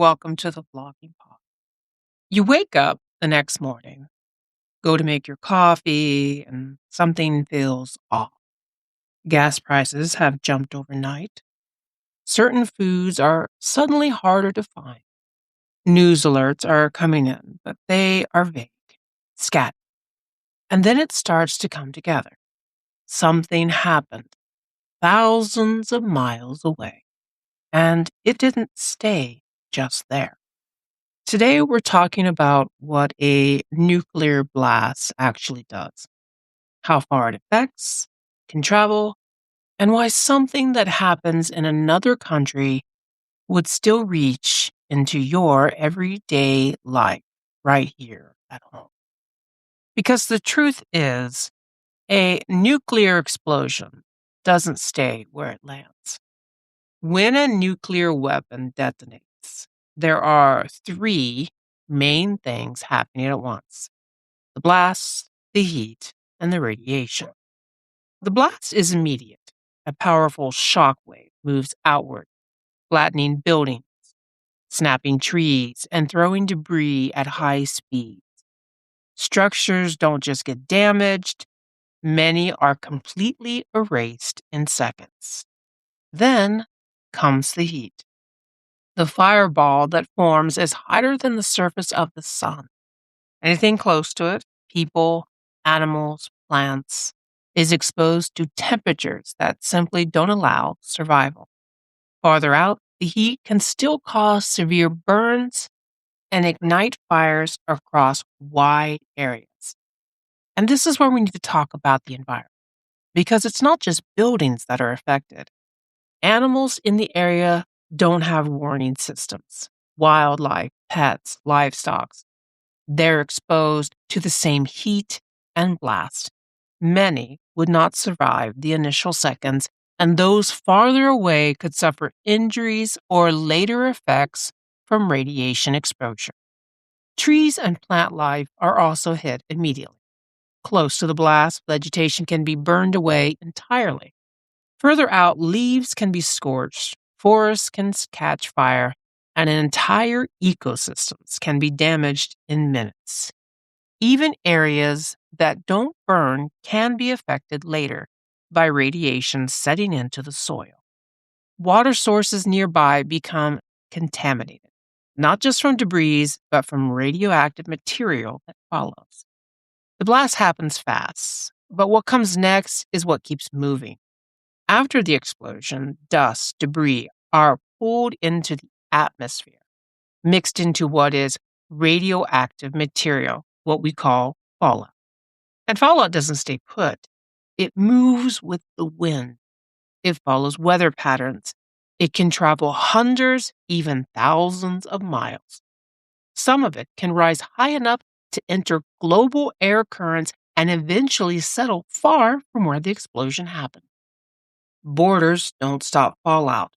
welcome to the Vlogging Pod. You wake up the next morning, go to make your coffee, and something feels off. Gas prices have jumped overnight. Certain foods are suddenly harder to find. News alerts are coming in, but they are vague, scattered. And then it starts to come together. Something happened thousands of miles away, and it didn't stay just there. Today, we're talking about what a nuclear blast actually does, how far it affects, can travel, and why something that happens in another country would still reach into your everyday life right here at home. Because the truth is, a nuclear explosion doesn't stay where it lands. When a nuclear weapon detonates, there are three main things happening at once: the blast, the heat, and the radiation. The blast is immediate. A powerful shock wave moves outward, flattening buildings, snapping trees, and throwing debris at high speed. Structures don't just get damaged, many are completely erased in seconds. Then comes the heat. The fireball that forms is hotter than the surface of the sun. Anything close to it, people, animals, plants, is exposed to temperatures that simply don't allow survival. Farther out, the heat can still cause severe burns and ignite fires across wide areas. And this is where we need to talk about the environment, because it's not just buildings that are affected. Animals in the area don't have warning systems. Wildlife, pets, livestock, they're exposed to the same heat and blast. Many would not survive the initial seconds, and those farther away could suffer injuries or later effects from radiation exposure. Trees and plant life are also hit immediately. Close to the blast, vegetation can be burned away entirely. Further out, leaves can be scorched, forests can catch fire, and entire ecosystems can be damaged in minutes. Even areas that don't burn can be affected later by radiation setting into the soil. Water sources nearby become contaminated, not just from debris, but from radioactive material that follows. The blast happens fast, but what comes next is what keeps moving. After the explosion, dust, debris are pulled into the atmosphere, mixed into what is radioactive material, what we call fallout. And fallout doesn't stay put. It moves with the wind. It follows weather patterns. It can travel hundreds, even thousands of miles. Some of it can rise high enough to enter global air currents and eventually settle far from where the explosion happened. Borders don't stop fallout.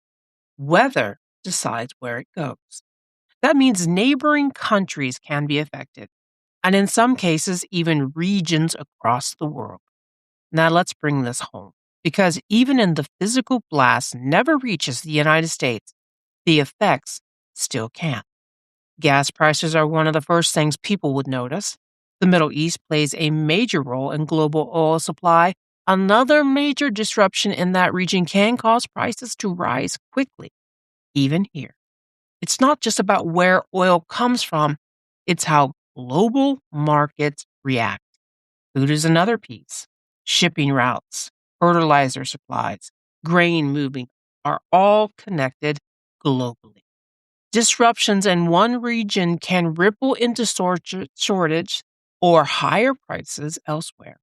Weather decides where it goes. That means neighboring countries can be affected, and in some cases, even regions across the world. Now let's bring this home, because even in the physical blast never reaches the United States, the effects still can. Gas prices are one of the first things people would notice. The Middle East plays a major role in global oil supply. Another major disruption in that region can cause prices to rise quickly, even here. It's not just about where oil comes from, it's how global markets react. Food is another piece. Shipping routes, fertilizer supplies, grain moving are all connected globally. Disruptions in one region can ripple into shortage or higher prices elsewhere.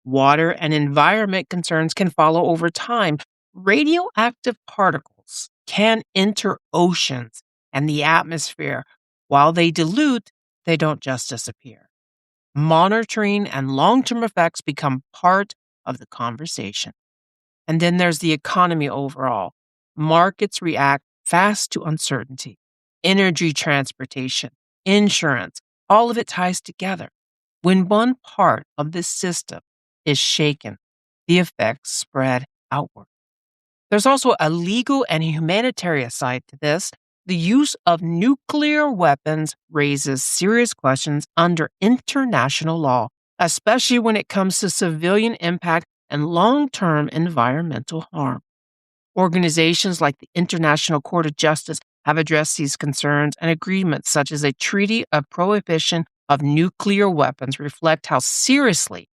Water and environment concerns can follow over time. Radioactive particles can enter oceans and the atmosphere. While they dilute, they don't just disappear. Monitoring and long-term effects become part of the conversation. And then there's the economy overall. Markets react fast to uncertainty. Energy, transportation, insurance, all of it ties together. When one part of this system is shaken, the effects spread outward. There's also a legal and humanitarian side to this. The use of nuclear weapons raises serious questions under international law, especially when it comes to civilian impact and long-term environmental harm. Organizations like the International Court of Justice have addressed these concerns, and agreements such as a treaty of prohibition of nuclear weapons reflect how seriously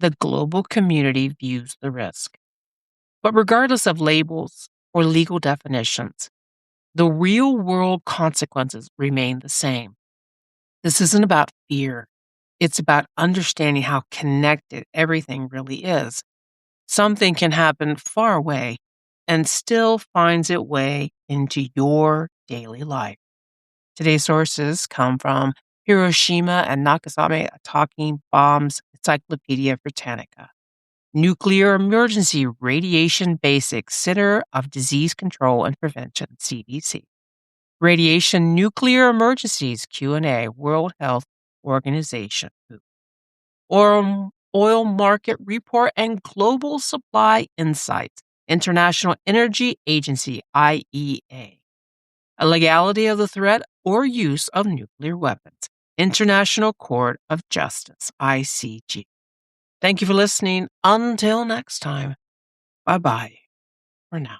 the global community views the risk. But regardless of labels or legal definitions, the real world consequences remain the same. This isn't about fear. It's about understanding how connected everything really is. Something can happen far away and still finds its way into your daily life. Today's sources come from Hiroshima and Nagasaki Talking Bombs Encyclopedia Britannica, Nuclear Emergency Radiation Basics Center of Disease Control and Prevention, CDC, Radiation Nuclear Emergencies Q&A, World Health Organization, Oil Market Report, and Global Supply Insights, International Energy Agency, IEA. A legality of the threat or use of nuclear weapons, International Court of Justice, ICJ. Thank you for listening. Until next time, bye-bye for now.